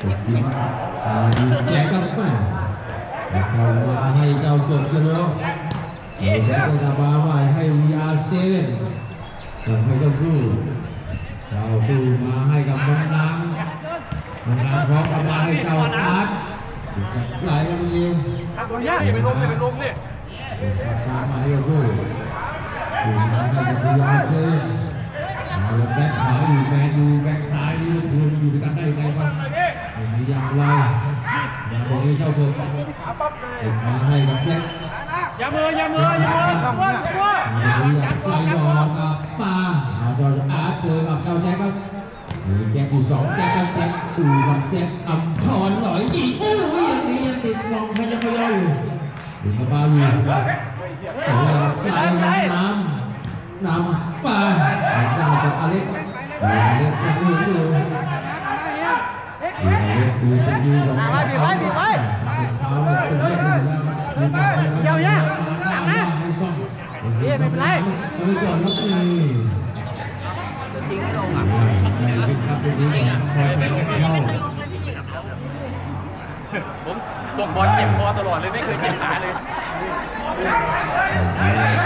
ยิงดูแจกกับแม่เข้ามาให้เจ้าเกิดกันแล้วแล้วก็จะมาใหม่ให้ยาเซเว่นให้เจ้ากู้มาให้กับน้องน้ำพร้อมกับมาให้เจ้าอาร์ตหลายกันเองไปลมนี่มาให้เจ้ากู้มาให้กับยาเซเว่นแบ็คขวาอยู่แมนอยู่แบ็คซ้ายนี่คุณอยู่ด้วยกันได้ไงบ้างมีอย่างไรตรงนี้เจ้าเกิดมาให้กับแจ็คอย่ามือจับไล่ดอกกับปาเอาเจ้าอาร์ตเจอกับเจ้าแจ็คครับมีแจ็คที่สองแจ็คกับแจ็คกับแจ็คอัมพรหน่อยอีกอย่างนี้ยังติดมองพยักพยอยอยู่กระบาอยู่ปลายน้ำปลาดาวกับอเล็กยังดูอยู่อเล็กดูสิ่งที่กับเขาเท้าเป็นเรื่องยาวไม่เป็นไรไม่ก่อนครับจริงไม่ลงอ่ะผมส่งบอลเจ็บคอตลอดเลยไม่เคยเจ็บขาเลย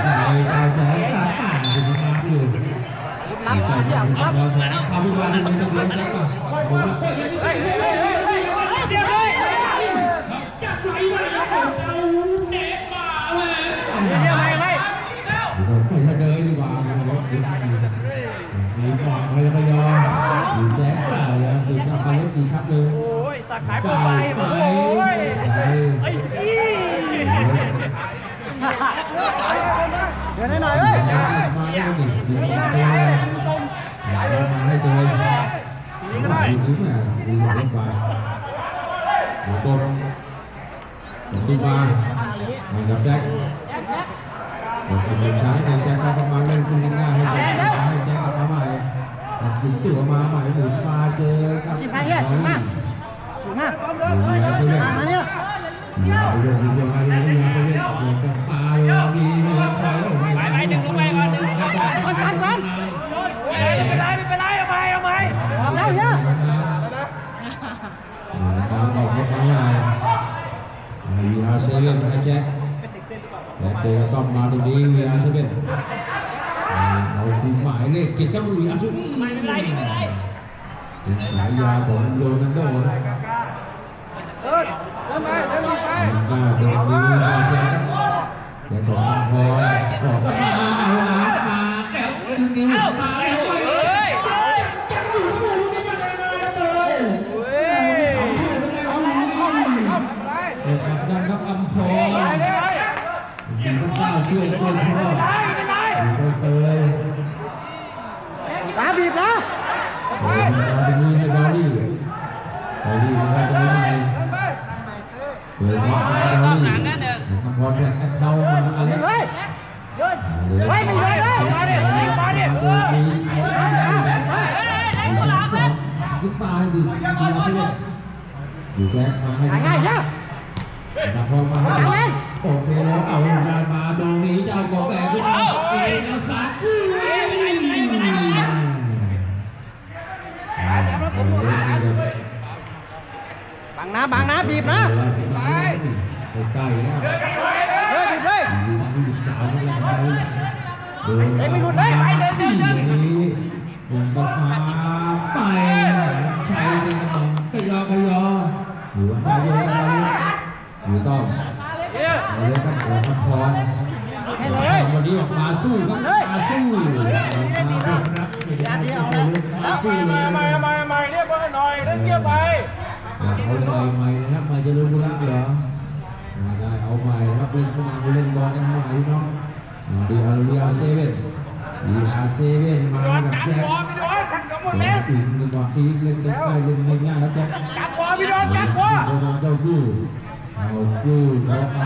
ดาวแสนการป่านอยู่มาอยู่รับอย่างครับเอาไปวางในตะเกียงแล้วก็ผมว่าเดี๋ยวเลยจับไหลเลยเอาเด็กมาเลยเดี๋ยวไปเดินดีกว่ามีบอกพยายามอยู่แจ๊กแต่ยังติดกับอเล็กอีกครับเลยโอ้ยตัดขายไปโอ้ยไอ้เดี๋ยวหน่อยเว้ยมาให้ดิมาให้เดินดูแม่ดูเล่นบาดูต้นดูบากับแจ็คเป็นช้างเป็นแจ็คประมาณเล่นคุณง่ายให้แจ็คกลับมาใหม่ดึงตัวมาใหม่หมุนมาเจอกับสิบห้าเชื่อมาเนี่ยอย่าเรื่องดีกว่าเรื่องนี้เรื่องกับปลาเรื่องดีเรื่องชายโอ้ยไปดึงลงไปก่อนไม่เป็นไรเอาไปแล้วเนี่ยตามออกมาง่ายวีอาร์เซเว่นให้แจ็คแต่เจอก็มาตรงนี้วีอาร์เซเว่นเอาทีหมายเลขกิจกับวีอาร์เซเว่นไม่เป็นไรเป็นฉายาของโรนัลโดเริ่มไปก็โดนดีนะแจ็คแต่ของพอก็มาเอามาแล้วดึงนิ้วมาแล้วไปดันครับอัมพรยิงข้าวช่วยต้นพ่อเปิดตาบีบนะมาตรงนี้ให้ดอลลี่มันก็จะใหม่เปิดมาดอลลี่อัมพรแทงเข้ามาอะไรไม่ได้ขึ้นปลาดีมาใช่ไหมอยู่แกทำให้ง่ายๆนะพอมาโอเคแล้วเอาได้มาตรงนี้เจ้ากาแฟขึ้นมาเองนะสัตว์บังนะบีบนะไปใกล้แล้วบีบเลยไม่หลุดเลยไปเลยลงมาไปใช้เป็นกำลังก็ยออยู่อันตรายอยู่ต้องเลยครับหัวพันพรวันนี้ออกมาสู้ครับมาสู้มารับสู้เลยไม่เรียกว่าหน่อยเรื่องเงียบไปเอาใหม่นะครับมาจะเล่นบุรักเหรอได้เอาใหม่นะครับเล่นเข้ามาเล่นบอลกันใหม่น้องดีอาร์เซเว่นมาแบบแจ็คอีกหนึ่งว่าอีกเล่นใกล้เล่นง่ายแล้วแจ็คกักวาพี่โดนกักวาเจ้ากู้เอาม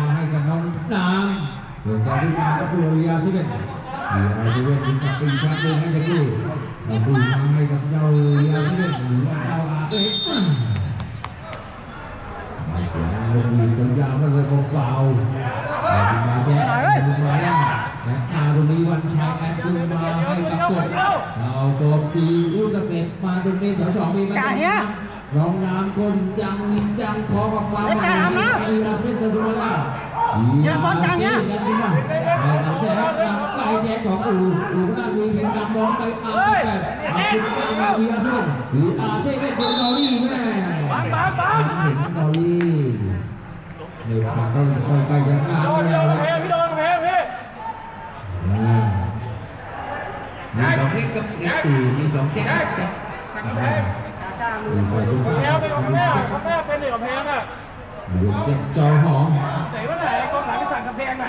าให้กับน้องน้ำเดี๋ยวการที่มากับดีอาร์เซเว่นมีกับปีกเดินให้กับกู้มาให้กับเจ้าดีอาร์เซเว่นหรือว่าเจ้าอาร์เอ็กซ์เสียงลงยิงตัวยาวมาเลยของฟาวมาแจ็คมาแล้วและตรงนี้วันชัยแอนด์มาให้กับกดเอาตัวปีอุสเกตมาตรงนี้แถวสองมีไหม น้องน้ำคนยังขอกับความหมายยาสเปนเดินขึ้นมาแล้วยาสเปนกันขึ้นมาแจ๊กไล่แจ๊กของอูนั่นมีพิมพ์การมองไปอาร์ตแปดขึ้นมาวีอาร์เซเว่นเป็นเกาหลีแม่เห็นเกาหลีในฝั่งก็ใกล้จะงานแล้วพี่โดนเพพี่มีสองเล็กกับเล็กมีสองแจ๊กเพเป็นของแม่เป็นเด็กของเพอ่ะเด็กเจ็บจอหอมไหนว่าไหนกองหลังไปสั่งกำแพงนะ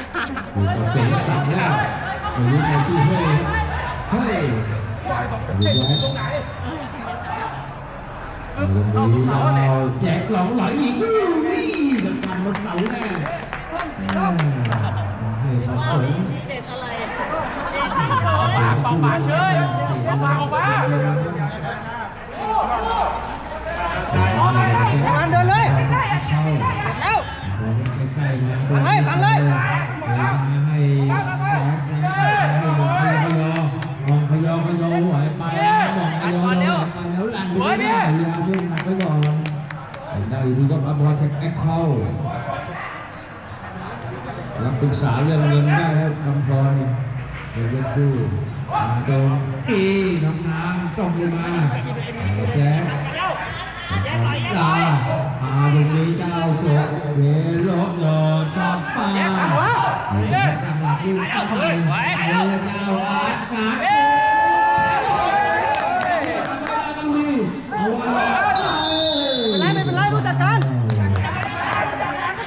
มีเสียงสั่งแล้วมีใครชื่อเฮ้ยดูแลตรงไหนเราแจกหลงไหลอีกนี่เป็นการมาเสาแน่เศษอะไรปากเฉยปากออกมามันเดินเลยแล้วฟังเลยมองพยองไหวไปมองพยองไหวไปแล้วลั่นไปได้ยาช่วยหนักไปก่อนได้ที่ก็มาบอลแท็กเข้ารับปรึกษาเรื่องเงินได้ครับคำพรเดี๋ยวเป็นคู่โดนน้ำตรงมาแจ๊คตาตรงนี้เจ้าโกเวโรยอดชอบป้าเจ้าอาร์ตนัดไม่เป็นไรผู้จัดการ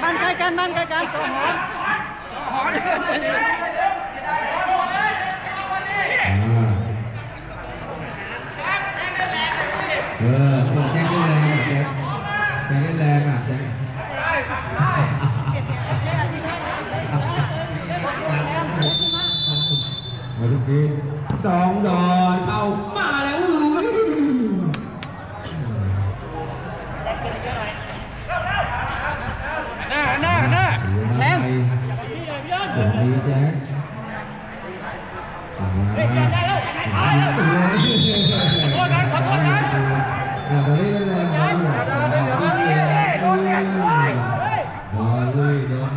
บ้านใกล้กันตัวหอมแจ็คได้แรงแจ็คได้แรงแจ็คมาทุกทีสองดอนเข้ามาแล้วหน้าแรงดีแจ็คได้แล้วขอโทษกัน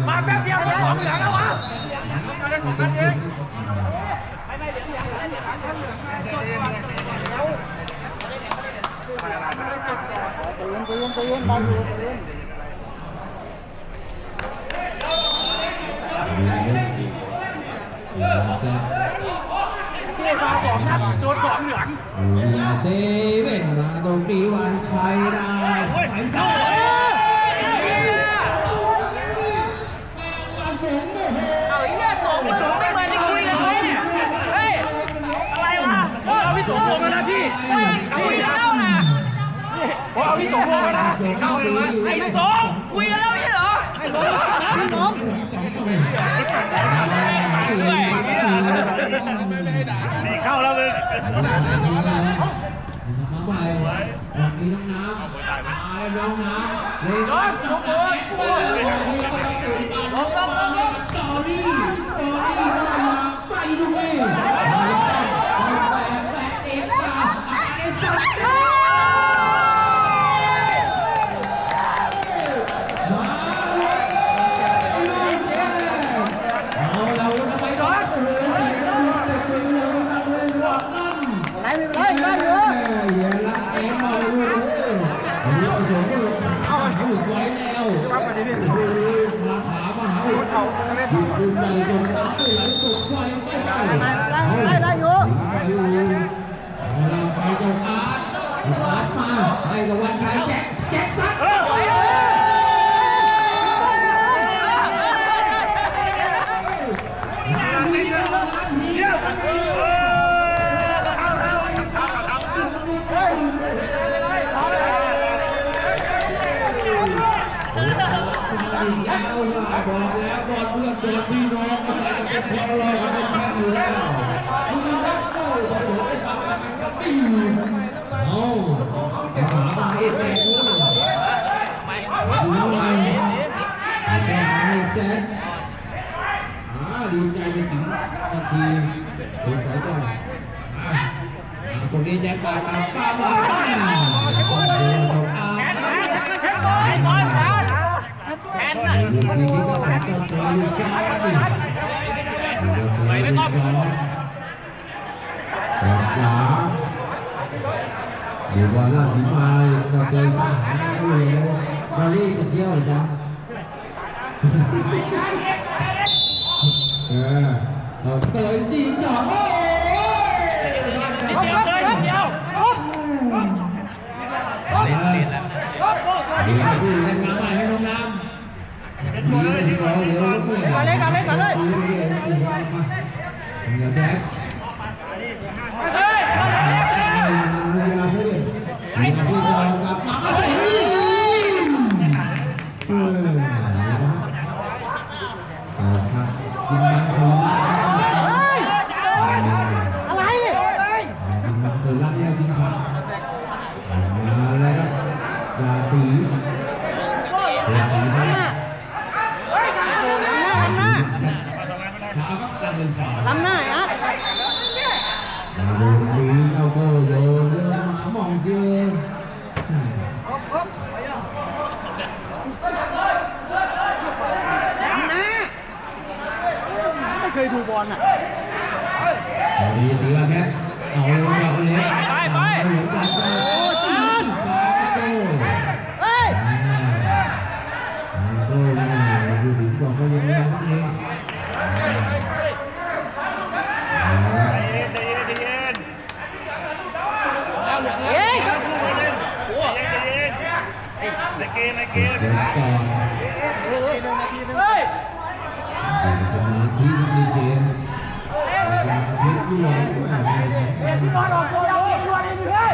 มาแป๊บเดียวสองเหลืองแล้ววะมาได้2 นัดเองไม่เหลืองที่มา2 นัดโดน2 เหลืองเซเว่นมาตรงนี้วันชัยได้ไปซ้ายเอาอีก2ไม่มาได้คุยกันเลยเนี่ยเฮ้ยอะไรวะเอาพี่สมพงษ์แล้วนะพี่คุยแล้วนะเอาพี่สมพงษ์แล้วนะไอ้สมคุยกันแล้วนี่เหรอให้ล้มดีเข้าแล้วมึงไปวันนี้น้ำน้ำเลยต่อรี่ไปดูเองดึงใหญ่จนตายไหลตกไฟไม่ได้อยู่เราไปจงอาร์ตมาให้กับวันชายแจ็คซัดบอกแล้วบอลเพื่อนบอลพี่น้องก็จะเป็นพลอยกันเป็นแพ้อยู่แล้วคุณรักโต้ผสมไปทำกันก็ไม่อยู่จะหาบางเอฟแจ็คด้วยดูอะไรแจ็คดีใจไปถึงนาทีดูสายตาตรงนี้แจ็คตามป้าบ้า อยู่บอลราชสีมาก็เคยสร้างหาได้เลยแล้วบอลลี่จะเที่ยวจ้ะเราเตยยิงดอกโอ้นิดเดียวเลยนิดเดียวเล่นแล้วดีครับพี่เล่นน้ำใหม่ให้น้องน้ำดีเลยที่เราเหลือก่อนเลยเหลือแจ็คเฮ้ยเวลาเสียดิเวลาที่เรากลับมาก็เสียดิครับยิงมันสูงอะไรยิงมันเปิดล่างแนวยิงครับมาแล้วครับยาตียาตีครับล้ำหน้าอ่ะโดนดีเจ้าโก้โยนหมามองเชื่อไม่เคยดูบอลอ่ะดีดีแล้วแค่เอาเลยเอาเลยไปเหลือจัดเลยโอ้จานเฮ้ยโก้ดูถึงสองก็ยังไม่ได้เลยในเกมนาทีนึงสมาธิในเกมพิษด้วยพี่บอลออกตัวเอาเกมด้วยสิเฮ้ย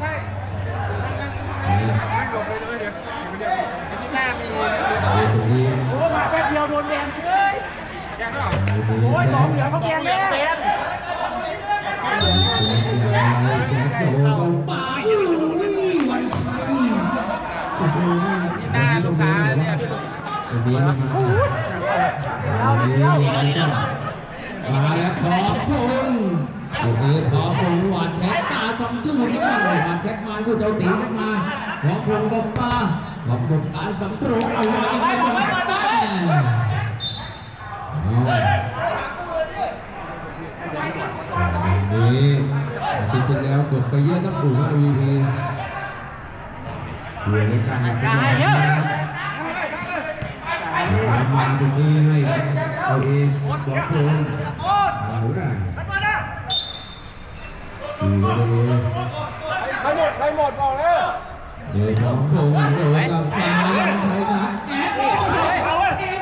ใช่โอ้มาแป๊บเดียวโดนแบนเฉยโอ้ยสองเหลือเขาแบนแล้วป่าอยู่วันหน้าลูกค้าเนี่ยดีมากมาแล้วขอบคุณโอเคขอบคุณหวานแคทตาทำจู้นี่มาหวานแคทมาพูดเอาตีขึ้นมาขอบคุณบอมป้าขอบคุณการสำรวจเอาไว้ในจังหวัดใต้นี่จริงๆแล้วกดไปเยอะต้องปู่ว่า VP เพื่อในการมาตรงนี้ให้เอาเองขอบคุณเอาได้ใครหมดบอกเลยเดี๋ยวของพงษ์เดี๋ยวกับปลายังใช้นัดแอดเองเอาเอง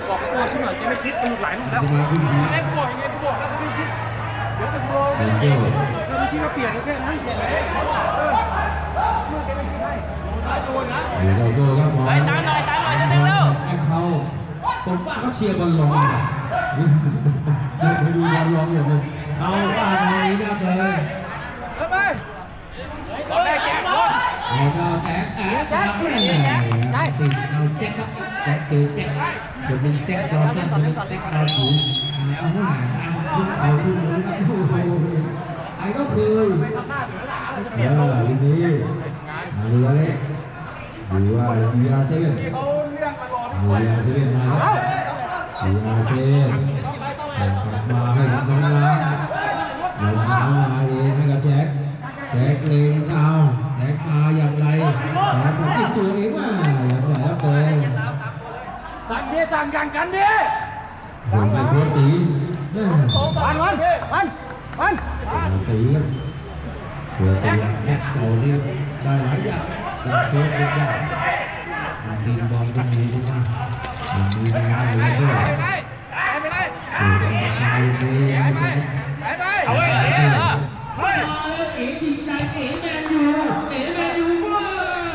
บอกตัวฉันหน่อยจะไม่ชิดมันหลุดไหลนู่นแล้วเล่นบ่อยไงกูบอกแล้วไม่ชิดเดี๋ยวจะโดนไม่ชิดก็เปลี่ยนแค่นั้นเปลี่ยนเลยเมื่อแกไม่ชิดให้เดี๋ยวเราดูครับหมอตามหน่อยจะดึงแล้วแอคเขาผมว่าเขาเชียร์บอลลงเดี๋ยวไปดูบอลลงอย่างนึงเอาบ้านทางนี้นะเลยขึ้นไปตอนแรกแจกบอลเอาเราแตกติดเราแจ็คครับแจ็คตือแจ็คเดี๋ยวเป็นแจ็คตอนนั้นแจ็คเราถูเอาหัวหน้าตามขึ้นเอาขึ้นเลยไอ้ก็คือทีนี้เรือเล็กหรือว่าเรือเซเว่นเรือเซเว่นมาครับเรือเซเว่นมาให้กับน้องน้ำน้องน้ำมาเองให้กับแจ็คเล็งเอาแจ็คมาอย่างไรแต่ติดตัวเองว่าอย่างไรครับเตยสั่งกันดิถึงเป็นโคตรตีวันตีครับเผื่อตัวแค่โตนี่ได้หลายอย่างเป็นโคตรเป็นอย่างทีมบอลก็มีด้วยนะมีงานอะไรด้วยสู่บอลไทยมีเอาไว้เฮ้ยดีใจแมนยูว้า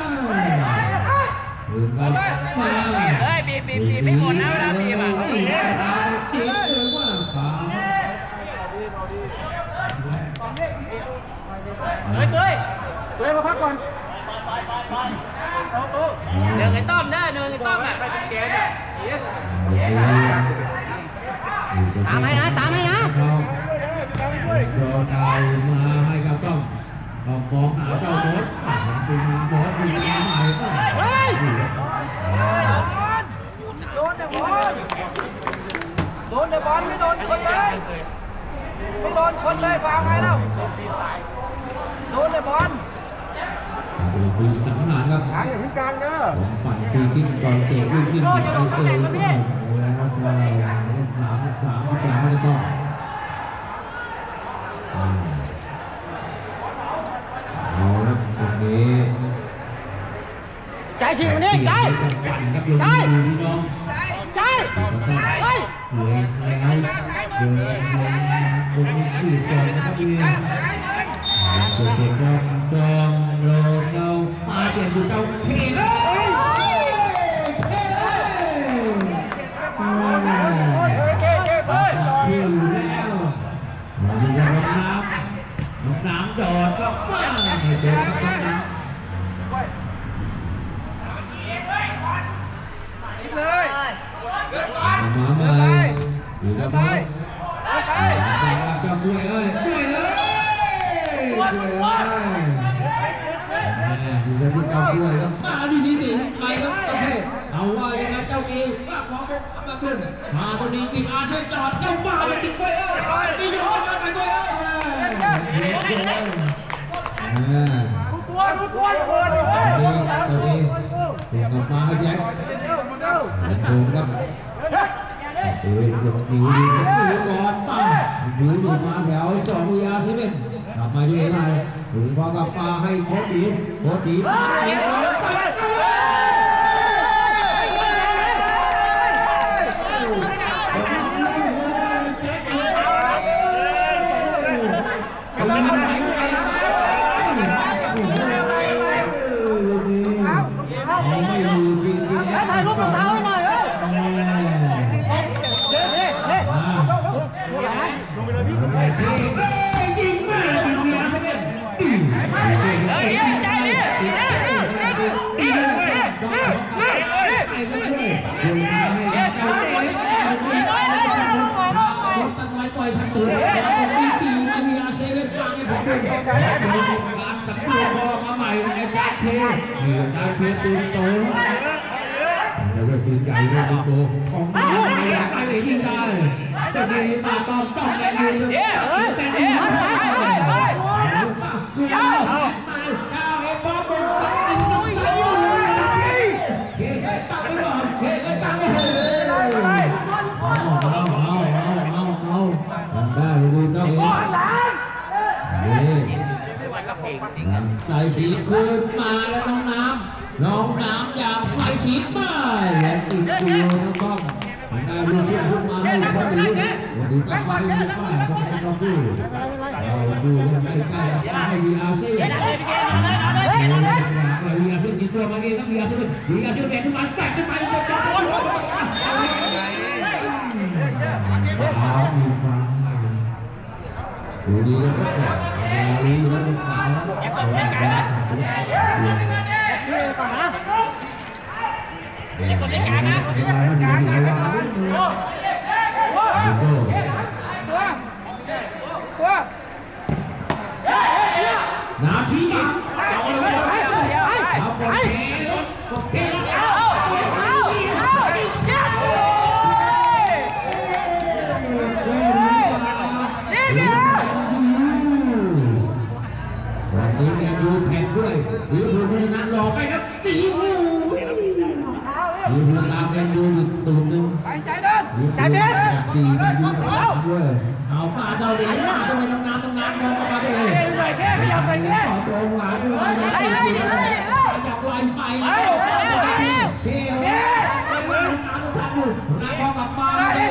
วถึงกันมาเฮ้ยบีไม่หมดนะเวลาบีบอ่ะเฮ้ยมาพักก่อนเดินไอ้ต้อมได้เดินไอ้ต้อมอ่ะตามให้นะ โดนเอามาให้กับต้องมองหาเจ้าโบสปีมาโบสปีมาใหม่โดนแต่บอลโดนแต่บอลไม่โดนคนเลยไม่โดนคนเลยฟังไงเล่าโดนแต่บอลดูสังหารครับ หางอย่าพิการเด้อ ปั่นตีกิ้งตอนเตะวิ่งวิ่งไปแล้วก็แล้วก็สามไม่ได้ต้องเอาละตรงนี้ ใจฉีกวันนี้ใจ ครับลงดูพี่น้อง ใจเฮ้ย เหลือแล้วเหลือลงอยู่ก่อนนะครับพี่เด็กๆจองโลเรามาเปลี่ยนดูเจ้าพี่เลยพี่อยู่แล้วมาดูกันน้ำจอดก็มาเดินเข้าน้ำ คิดเลยเดินก่อน เดินไปเดินไปจะมวยเลยมวยเลยมวยเลยดูแล้วที่เขาด้วยแล้วมาดีไปครับเจ้าเพ่เอาว่ายังไงเจ้าเองว่าของบกมาขึ้นมาตรงนี้ปีอาเซียนจอดเจ้าบ้ามันติดไปปีเดียวกันไปด้วยดูตัวเปิดเลยตัวนี้เดี๋ยวมาให้แจ็คโดนครับหลบหนีดีดูก่อนป้าดูมาแถว2 VR11กลับมาที่ไหนถึงพอกับปลาให้โคตีมาให้ก่อนไปถ่ายรูปรองเท้าให้หน่อยเฮ้ยยิงมายิงเมียซะเป็นต่อยพันตัวตีมามีอาเซเว่นตั้งให้ผมดูการสำรวจบอลมาใหม่ในการเทนี่การเทตีโตแล้วเรื่องปืนใหญ่เรื่องปืนโตของมาไปเลยยิงได้จะมีมาต้องแรงยืนเลยแต่ดีมากได้ดูเจ้าเองใส่ฉีดคืนมาแล้วน้องน้ำอยากไปฉีดมาแล้วติดตัวแล้วก็ได้ดูขึ้นมาให้คนอื่นวันนี้ก็มาดูป้าก็ดูดูใกล้ๆให้วีอาร์ซีวีอาร์ซีกินตัวมาเองครับวีอาร์ซีแบกขึ้นมาแบกขึ้นไปดูดีแล้วก็ดูแล้วก็ขาวนาทีนี้แมนยูแข่งด้วยหรือผู้ชนะรอไปครับตีมูหรือผู้ตามแมนยูอยู่ตูนหนึ่งใจเบ็ดจาก4แมนยูกับด้วยเอาป้าเจ้าเหรียญป้าจะไปทำงานมองกันมาดิต่อโดนหวานด้วยว่าจะตีอยู่เลยอยากไล่ไปป้าจะไปเที่ยวไปเลยตามต้องทันอยู่นักบอลกับป้าเลย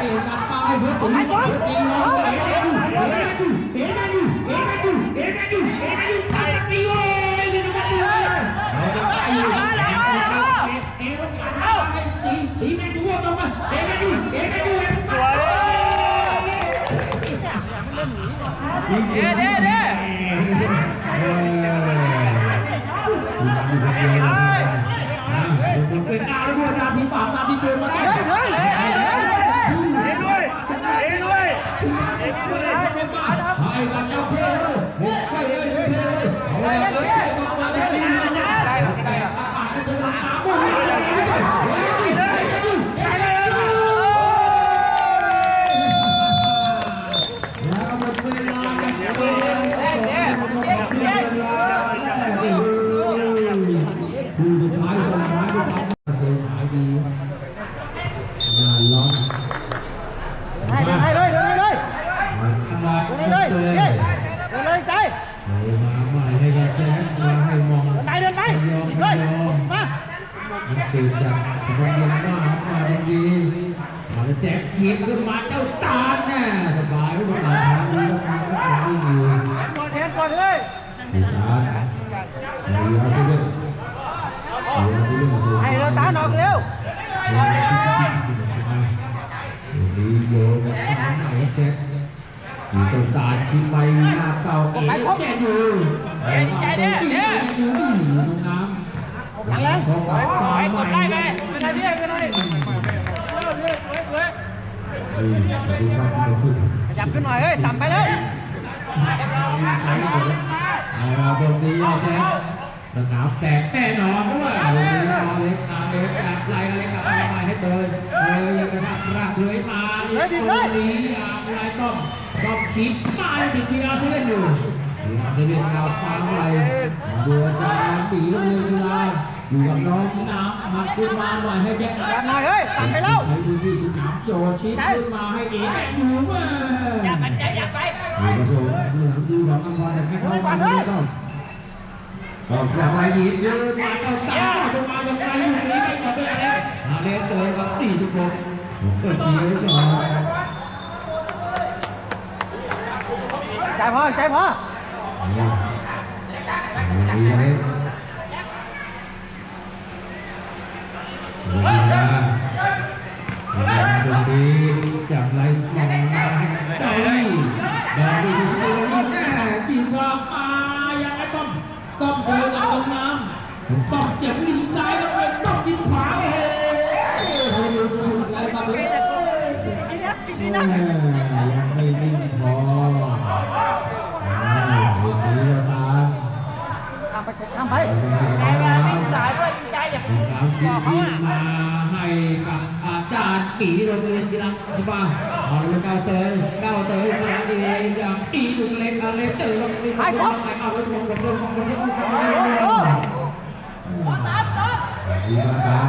เตะกันป้าให้เพื่อตีน้องเตะดูสักทีเลยนี่นะครับดูเราจะไปอยู่ตีแม่ดูว่าต้องมาเตะแม่ดูสวยเป็นดาวด้วยนาทีปราบนาทีเกินมาด้วย ตื่นจากสมองเย็นก็มาดีมาแล้วแจ็คทีมขึ้นมาเจ้าตาลน่ะสบายไม่ต้องหาดูแล้วมาไม่อยู่ ก่อนแทนก่อนเลย ตีตาลเดี๋ยวซิเล่นให้เราตาหนอกเร็ว ดีโยนมาไหนแจ็คอยู่ตรงตาชิมไปหน้าเก่าเอ๋แกอยู่อยู่ตรงน้ำของตา ไป ให ก ม่ ดได้ไหมไม่ได้พี่ไม่ได้ ดูมาที่เราพูด ขยับขึ้นหน่อยเฮ้ยต่ำไปเลย เราตรงนี้เราแจ็คสนามแตกแน่นอนด้วยตรงนี้เราเล็กจับไหลกันเล็กกับอะไรให้เดินยังกระชับรากเลยมาตรงนี้อะไรต้องชิปมาเลยติดพีอาร์เซเว่นอยู่จะเรียนเราฟังไป ดูอาจารย์ตีโรงเรียนกีฬาอยู่กับน้องน้ำหัดขึ้นมาหน่อยให้แจ็ค ขยับหน่อยเฮ้ยต่ำไปแล้ว ใช้พื้นที่สนามโยนชิ้นขึ้นมาให้เอ๋แกดูว่า อยากมันใจอยากไป ผสมเหมือนดูของอัมพรแต่แค่เข้ามาไม่ต้องบอกอย่างไรดี ยืนมาเจ้าตาจะมาอย่างไรอยู่นี้ไม่มาเป็นอะไรมาเล่นเจอกับตีทุกคนเปิดทีแล้วจ้ะ ใจพอใจพอ ตรงนี้จากไรมองมาดอลี่ที่สุดตรงนี้แน่ ทีมก็มายังไงต้องเดินกับลงน้ำต้องเจ็บริมซ้ายแล้วก็ต้องริมขวาโอ้โหแล้วก็เลย ยังไม่นิ่งพอวันนี้เราตาม ทำไปทำไป ใจว่าไม่สายด้วยใจอย่า ตามชิ้นที่มาให้กับอาจารย์ปีโรงเรียนกีฬาสปามาเลยก้าวเตยมาเองอย่างปีลุงเล็กอะไรเจอมีคนทำไมเอาไปทำกับเรื่องของคนที่เขาทำอะไรดีมากครับ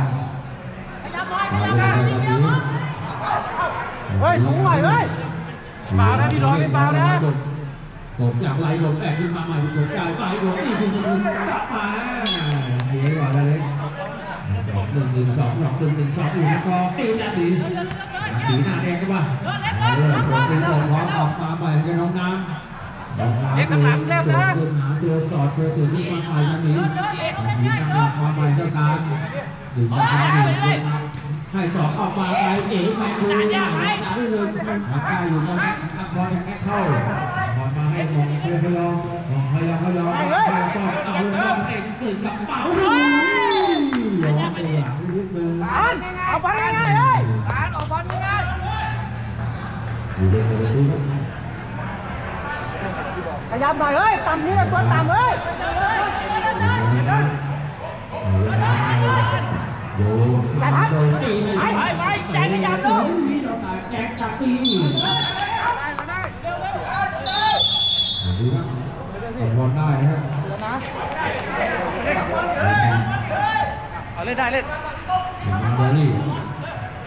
เฮ้ยสูงหน่อยเฮ้ย เปล่านะพี่น้องไม่เปล่านะ ผมอยากไล่ผมแอบขึ้นมาใหม่ผมจ่ายไปผมนี่คือคนกลับมา ดีกว่าเลย1-1-2 1-1-2อยู่สกอร์ตีนะดีหน้าแดงกันป่ะ เป็นของพร้อมออกมาใหม่ให้น้องน้ำเดินหาเจอสอดเจอสื่อที่มาใหม่กันนี้มีการมาใหม่เจ้าการดึงมาให้ต่อออกมาไปเอ๋มาดูหาได้เลยหากล้าอยู่นะอัพบอลแค่เข้า บอลมาให้มองพยองต้องเอาแล้วเอ็นตื่นกับเป๋า ร้องเอ๋ลุกมือ เอาไปง่ายๆเฮ้ย การออกบอลง่าย อยู่ในประตู ขยับหน่อยเฮ้ยต่ำนี่ตัวต่ำเฮ้ย โดนตี ไปใจไม่อยากดู แจกจับตี ดูนะบอลได้นะฮะ เอาเล่นได้เล่น บอลนี่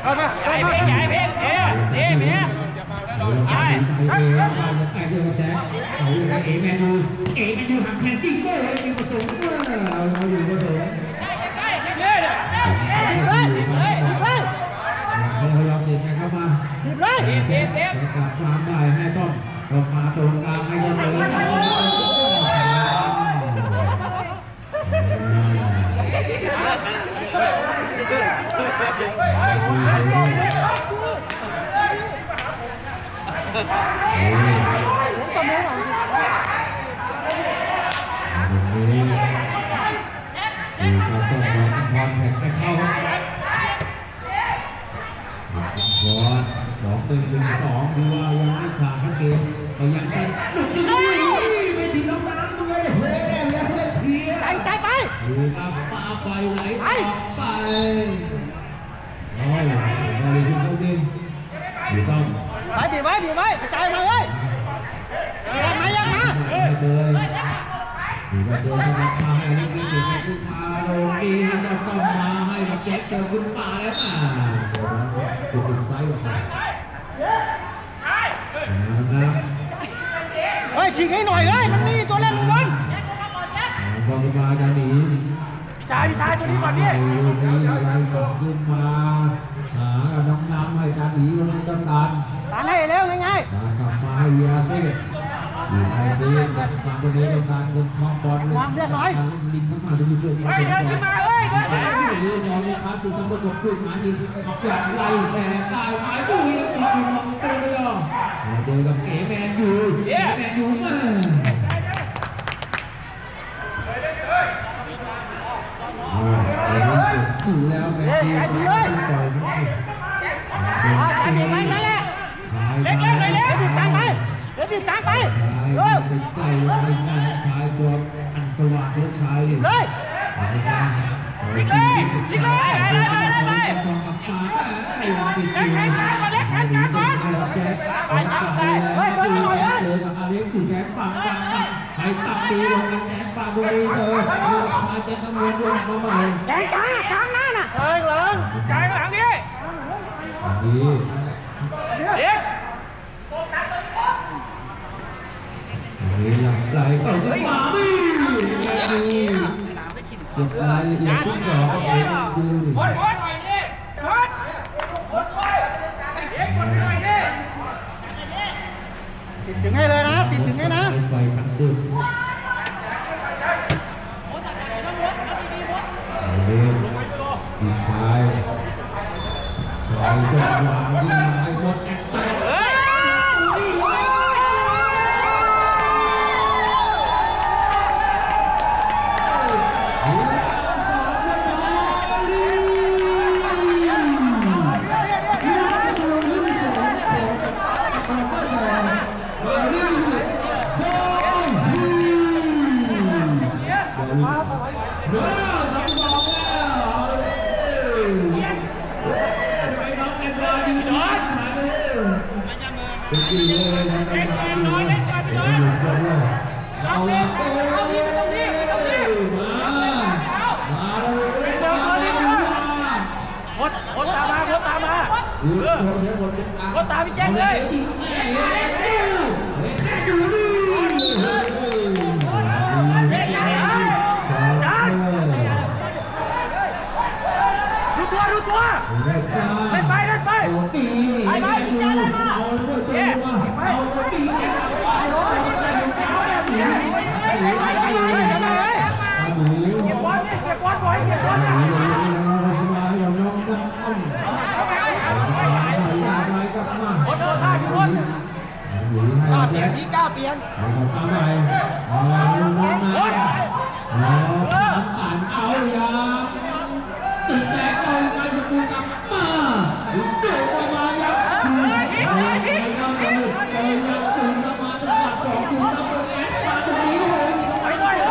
เอามาใหญ่เพชรใหญ่เพชรเอ๊ะเอ๊ะเอ๊ะ ใช่เอมาจะใกล้เจอแจ็คเอาอย่างไรเอแมนยูหักแคนดิ้งก็เลยมีผสมเราอยู่ผสมพยายามเดินกันเข้ามา ถีบเลย กลับความได้ให้ต้นมาตรงกลางให้ต้นเลยต้องรอพรแผ่นไปเข้าบอล2-1-1-2ดูว่ายังไม่ขาดทั้งเกมก็ยังใช้หลุดไม่ถึงน้ำน้ำมึงเลยเฮ้ยแน่ยาสเปนเทีย ใจไป ดูครับปาไปไหลออกไปโอ้ยบอลขึ้นเข้าดินอยู่ต้อง ไปบีบไว้กระจายมาเฮ้ยยังมา ให้เดินอยู่ก็เดินมาให้เล็กๆอยู่ให้คุณมาลงดีให้ต้องมาให้แจ็คเจอคุณมาแล้วติดไซด์ออกไปนะครับ เฮ้ยฉีกให้หน่อยเฮ้ยมันมีตัวเล่นบอล บอลมาจะหนี จ่าย พี่ชายตัวนี้ก่อนพี่ มีอะไรก่อนขึ้นมาหาน้องน้ำให้การหนีคนนี้ต้องการ ตามให้เร็วไง การกลับมาให้เวียเซ่อยู่ไทยเซ่กับการตัวนี้ต้องการเงินทองบอลเลยการลิงเข้ามาดูเพื่อน เฮ้ยเดินขึ้นมาเฮ้ยเดินขึ้นมา เรื่องน้องในคลาสสิกต้องประกบด้วยหาทีมออกอย่างไรแต่กายหมายบุ้ยติดอยู่มองตัวเลยอ่ะเจอกับเอแมนยูมาถึงแล้วแมนยูปล่อยมัน ๆจับอยู่ไว้นั่นแหละ เล็กๆเลยเล็ก เดี๋ยวกลางไปเดี๋ยวกลางไปเร็ว เป็นใกล้ลงไปหน้าชายตัวอันสว่างและชาย เลย ยิงเลยยิงเลยไปแข่งกลางก่อนเล็กแข่งกลางก่อน เลยกับอาเล็กถึงแขนฝั่งไปตัดตีลงกันแขนฝั่งบุรีเลยชายแจ็คทำเงินด้วยมาใหม่ แดงกลางหน้าน่ะ เชิงหลังใจหลังนี่ ดี เล็ก ไหลต่อขึ้นมาไม่เก็บรายละเอียดทุกดอกก็เองดูดิ กดหน่อยดิกดเล็กกดหน่อยดิ ติดถึงให้เลยนะติดถึงให้นะ ไฟมันดึกดีชายก็วางที่มาให้หมด เฮ้ย เป็นดีเลยนะเอาละมาหมดตามมาหมดตามมา ก็ตามพี่แจ้งเลยดูดิดูตัวเล่นไปปีไปดูเอาด้วยตัวมาเอาตัวปีเก็บบอลนี่เก็บบอลบ่อยเก็บบอล สบายอย่างน้องนักอ้อมอะไรกับมา หมดท่าพี่บอล ให้แจ็ค พี่ก้าวเปลี่ยน เอาทำไมเอาลูกน้ำปั่นเอายาติดแจกเอาไปจะปูกับมาเดือดมายับยับตึงมาจังหวะสองตึงแล้วตัวแอมาตรงนี้เลยไปด้วยเ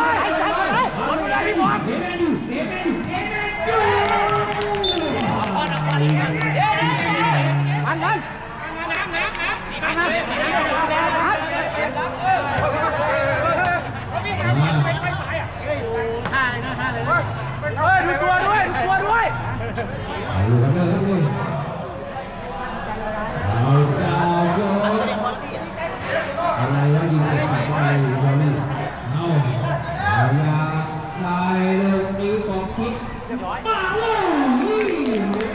อาเลยพี่บอลเอเมนดูดูตัวด้วยเอาเลยครับนี่เอาจ้าโยอะไรวะยิงไปปัดไปเรานี่เอายาได้เลยมีกองชิดมาเลยนี่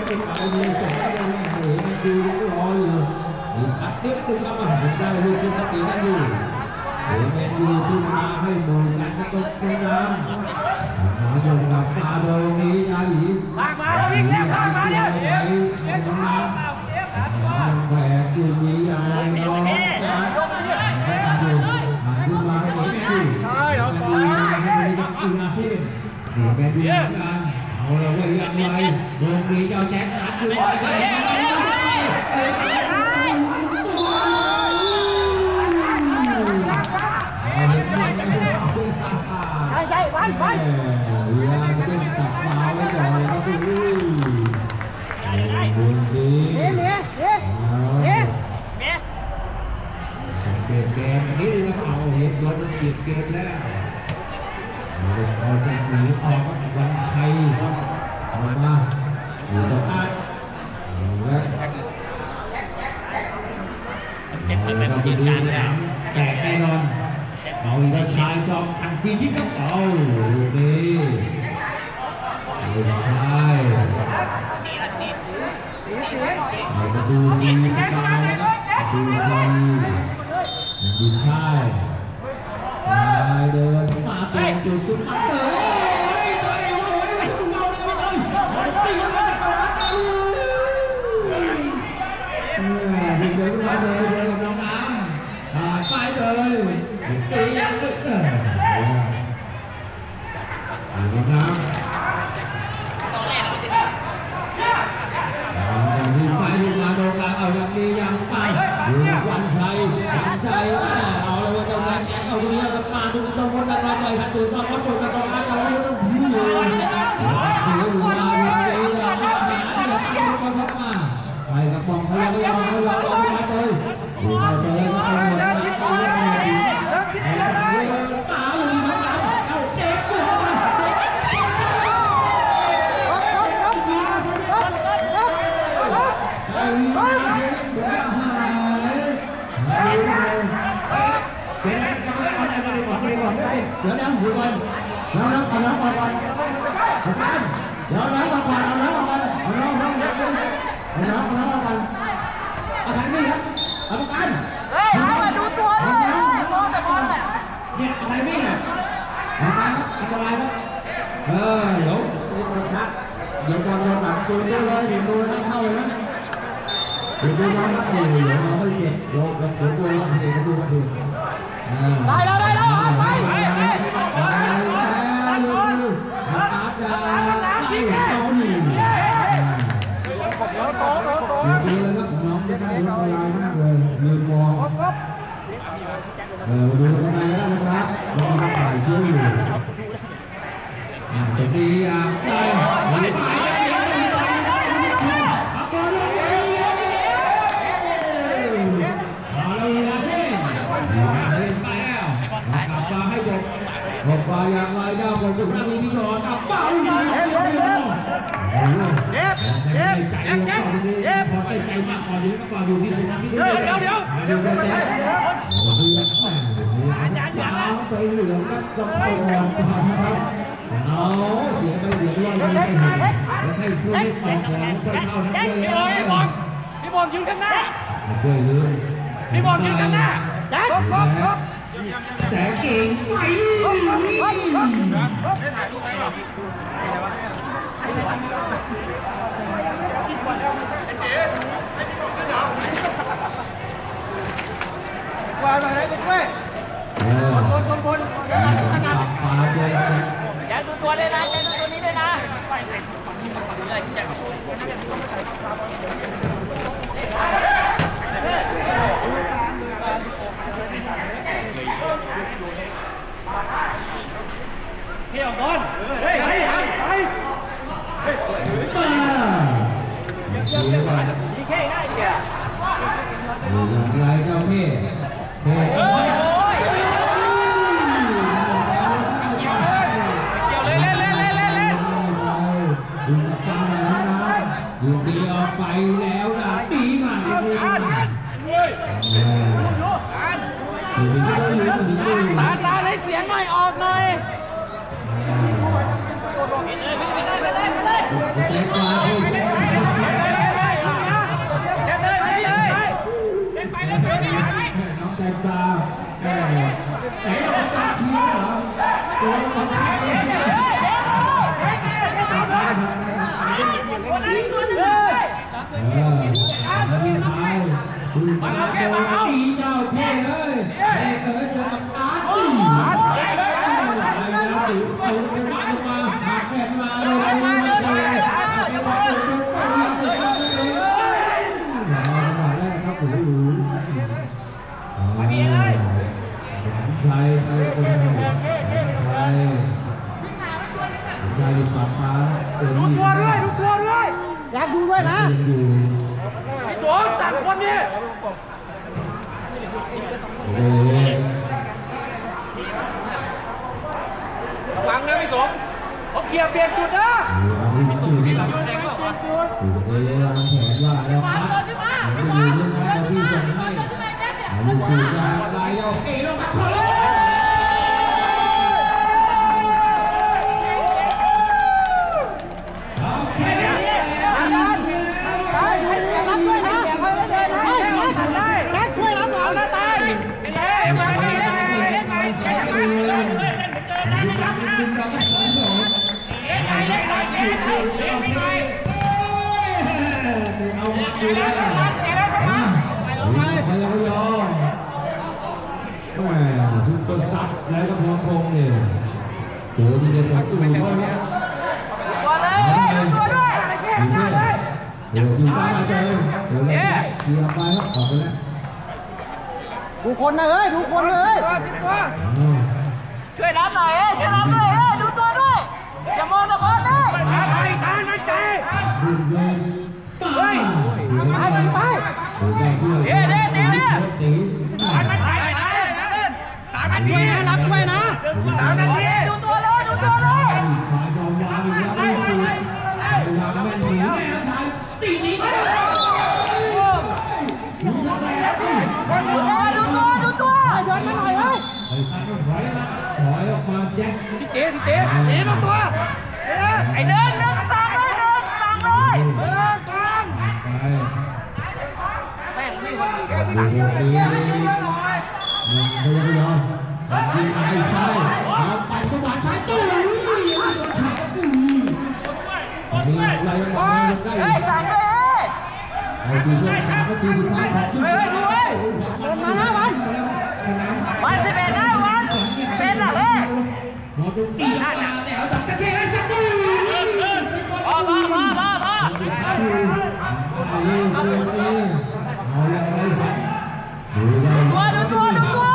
เป็นฝ่ายมือสองเลยเห็นดูรออยู่มีทัดนิดนึงครับได้ลูกปกตินั่นอยู่เห็นดูที่มาให้มองกันก็ต้องพยายามมาจนกับมาโดยนี้ยาหลี พากมาวิ่งเรียกพากมาเนี่ย แหวกยืนมีอย่างไรน้องนะขึ้นมาเองดูใช่เราสอนคืออาชีพนี่แม่ดูกันเอาละว่าอย่างไรโดนดีเจ้าแจ็คจัดด้วยกันใช่วัน ยาจะเป็นตัดมาไว้ก่อนเลยครับพี่ดูดี เมีย เปลี่ยนเกมอันนี้เลยนะเอาเห็นรถเปลี่ยนเกมแล้วพอจากหนีออกวันชัยออกมาอยู่ตรงนั้นแล้วแตกแน่นอนเอาอีกชายจอมอันปีที่กระเป๋าดี ใช่ประตูดีสกาวนะครับประตูดีใช่เดินมาเปลี่ยนจุดขึ้นมาเตะเตะได้ว่าไว้ไม่ถูกเราเลยไม่เลยตีมันมาตลอดเลยดึงเดินมาเลยเดินกับน้องน้ำไปเลยตียังไม่เตะน้ำยิงไปยิงมาโดนกลางเอาอย่างนี้ยังไปดูวันชัยเอาเลยว่าเจ้าแจ๊กเอาตรงนี้กับมาตรงนี้ต้องวัดกันหน่อยครับตัวต้องวัดตัวกันต้องมาต้องรู้ต้องผิวอยู่อยู่มาวันนี้มาหาเนี่ยมาต้องมาไปกับปองพยายามเอามาเตยดูเอาเตยก็เอาหมดมาเตยไม่ได้ดีตาอยู่ที่น้ำเอาเจ๊กเพื่อนมาเจ๊กไอ้นี่มาเสียงบุญละหายเดี๋ยวนะจะไม่ก่อนเดี๋ยวนะบุญวันแล้วนะเอาน้ำก่อนอาจารย์เดี๋ยวน้ำก่อนเอาน้ำก่อนเอาน้ำก่อนอาจารย์นี่ครับอาจารย์ เฮ้ยเอามาดูตัวด้วยมองแต่บอลแหละ เนี่ยอะไรนี่เนี่ยอันตรายครับเดี๋ยวบอลโดนตัดตัวเลยดูให้เข้าเลยนะดูน้องครับเดี๋ยวเราไม่เจ็บโดนกับตัวเองดูมาถึงได้แล้วไปอาจารย์ได้ต้องหนีดูเลยครับน้องได้อันตรายมากเลยยืนมองดูข้างในแล้วนะครับน้องถ่ายช่วยอยู่จะดีใจบอกว่าอย่างไรดาวคนทุกท่านมีพี่น้องกับบ้าลูกนี้เชียร์เลยพอได้ใจมากก่อนดีก็ก่อนอยู่ที่สุนัขที่ด้วยเดี๋ยวอาจารย์ไปเหลืองก็ต้องเข้าก่อนนะครับเอาเสียไปเสียร้อยยังไม่เห็นแล้วให้ผู้เล่นต่อก่อนค่อยเข้านะพี่บอลยืนข้างหน้าด้วยเลย พี่บอลยืนข้างหน้าแต่เก่งไปวางมาได้ก็ช่วยบนปาเจนอย่าดูตัวเลยนะอย่าดูตัวนี้เลยนะเที่ยวบอลเฮ้ยไปนี่แค่ได้เดียวลายเจ้าเท่เท่เกี่ยวเลยเล่นดูตะกร้ามาแล้วนะดูทีออกไปแล้วนะตีมาตาให้เสียงหน่อยออกหน่อยไปเลยเตะกวาดเลยน้องแตงตาไหนเราตาชี้เหรอตัวเราตาชี้มาตีเจ้าเท่เลยเจอกับอาร์ตี้เอาเดินมาหักแขนมาเลยมาเลยมาแรกครับผมชายดิปากมาดูตัวด้วยอยากดูด้วยนะพี่สวนสั่งคนนี้ระวังนะพี่สมเขาเกี่ยวเปลี่ยนจุดนะสูดครับแผนว่าแล้วครับไม่มีเรื่องนั้นพี่ส่งให้ลูกสูดยาลายเราเอ๋แล้วมาทะลุ คุณดาวก็2-2เอามาดูได้พยายามแหมซุปเปอร์ซับแล้วก็พวงคงเนี่ยโอ้ยเด็ดของตู่ก็เนี่ย ตัวเลยตัวด้วย เดี๋ยวทีมตั้งมาเจอเดี๋ยวเลยทีมไปครับออกไปแล้ว ดูคนนะเฮ้ยดูคนเลย ช่วยรับหน่อยช่วยรับหน่อยดูตัวด้วยอย่ามองแต่บอลนะ เฮ้ยไปช่วยนะรับช่วยนะ 3 นาทีดูตัวเลยดูตัวเลย ชายยอมวางอีกแล้วไม่สุดพยายามไม่หนีแม่ชายตีนี้ก็ได้ ดูตัว เดินมาหน่อยเฮ้ย ถอยออกมาแจ็ค เจ๊ดูตัว ไอ้เดินสั่งเลยสั่งเลย สั่ง ไป แม่งไม่คนดี ดีพยายามยิงไอ้ชายเอาปั่นจังหวะชายตู้ชายนี่อะไรมาได้ เฮ้ยสั่งเลย เอาดูช่วง3 นาทีสุดท้ายของ เฮ้ยดูเฮ้ย เดินมานะวัน วัน11ได้วัน11ล่ะเฮ้ย เราต้องตีหน้าแล้วตะเกียบสักที พอเอาอย่างไรครับดูตัวดูดูตัว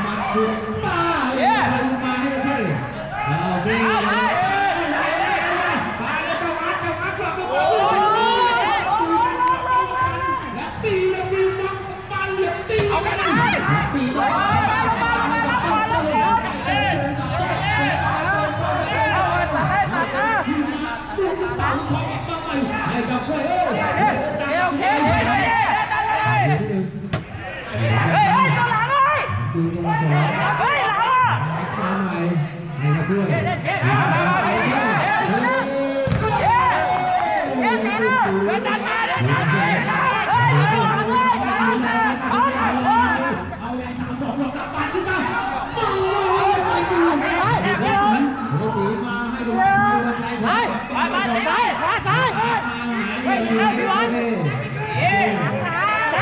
มาดูป้าเย้มาให้เท่เอาดีปาแล้วจะวัดบอกกับและตีแล้วตีวัดปาเหลี่ยมตีเอากันได้ตีต้องให้กับเพื่อน โอเคช่วยหน่อยดิเฮ้ยตัวหลังเลย คือจังหวะ2 เฮ้ยหลังอ่ะ ทำไมให้กับเพื่อน สีนะเดินดันมาเดินดันมาเฮ้ยดูหลังเลยเอา แรง3-2หลอกกลับบ้านขึ้นมาตีมาให้ดูวันไรไป ซ้ายขวาซ้ายเฮ้ยพี่วัน แ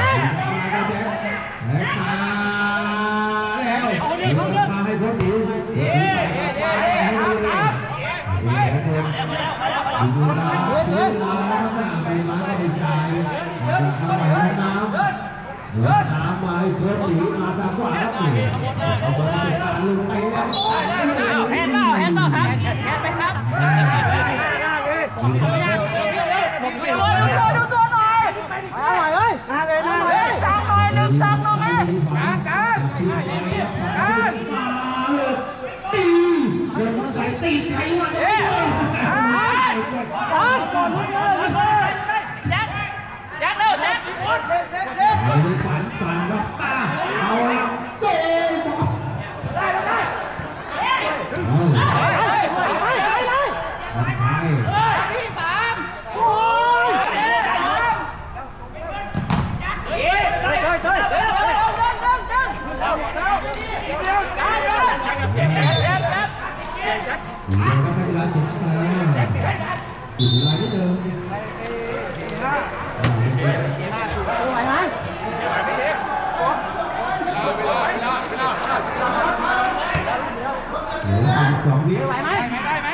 ล้วมาให้คนดีดูนะดูนะไปมาก็ไม่ใจน้ำมาให้คนดีมาทำกว่าครับนี่เอาประสบการณ์ลงไปแล้ว แฮนด์ต่อครับแฮนด์ไปครับดูตัวหน่อย มาหน่อยเฮ้ยมาเลยมาเลย สั่งหน่อยสั่งหน่อย การตีเดี๋ยวมันใส่ตีใครวะเนี่ย ก่อนลุกเลย แจ็คเร็วแจ็ค เอาดิปั่นครับป้าเอาละเตะบอลได้ที่3โอ้ยไม่เป็นไรติดมาติดอะไรนิดนึง ไหวไหม 2 วิ ไหวไหมได้ไหม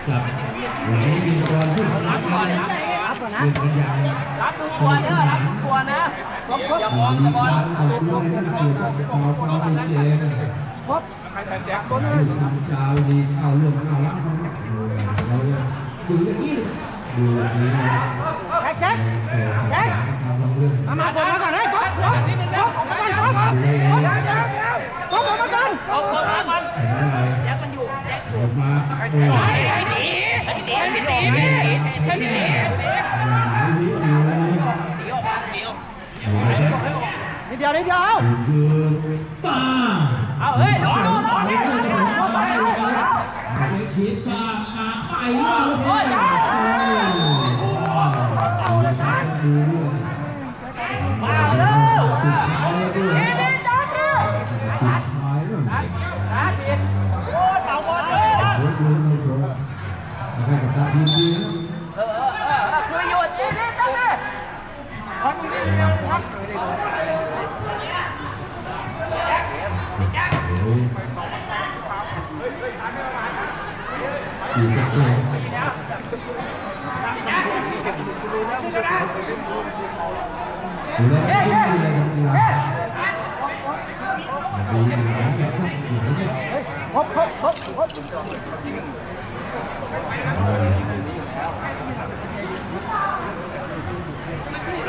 ครับวันนี้มีบอลขึ้นรับก่อนนะขึ้นกันอย่าง รับดูตัวเนอะรับดูตัวนะอย่ามองแต่บอล เอาด้วยนะเกี่ยวกับความเป็นเจน ครบตัวนึง ทำชาวดีเอาเรื่องเอาละเราดูอย่างนี้เลยดูอย่างนี้เลย แจ็คทำเรื่อง มาก่อนมาก่อนให้ก๊อฟก๊อฟมาก่อน เอาตัวมาก่อน อะไร แจ็คมันอยู่แจ็คอยู่ ออกมาโอ้ย ไอ้หนีนิดเดียว คือป้า เอาเฮ้ยดู คิดว่าไปแล้วโอ้ยเอาเลยท่านมาแล้ว ดีจังเลยดูแลขึ้นดูแลกันเวลาดีของแกครับอยู่ตรงนี้ ครบ รั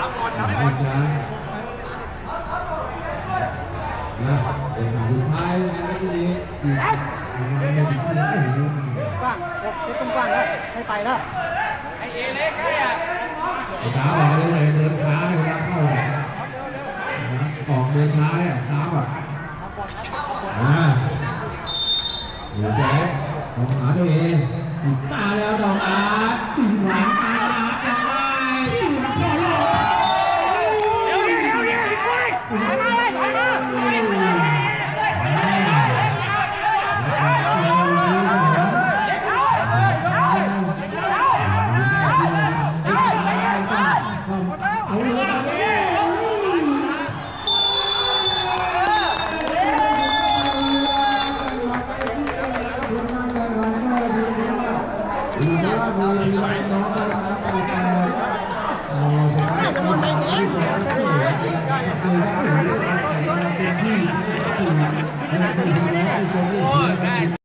บก่อนครับก่อนช้านะเป็นครั้งสุดท้ายในนัดนี้อีก กว้างต้องกว้างแล้วให้ไปแล้ว น้ำออกเลยเดินช้าเนี่ยเวลาเข้าเนี่ยออกเดินช้าเนี่ยน้ำอ่ะโอ้แจ๊คมองหาตัวเองตาแล้วดอกอาร์ตตึงหวานตาอาร์ตยังไงตึงขอลง เดี๋ยวพี่กุ้ยมา เอาเลยน่าจะโดนใบแดง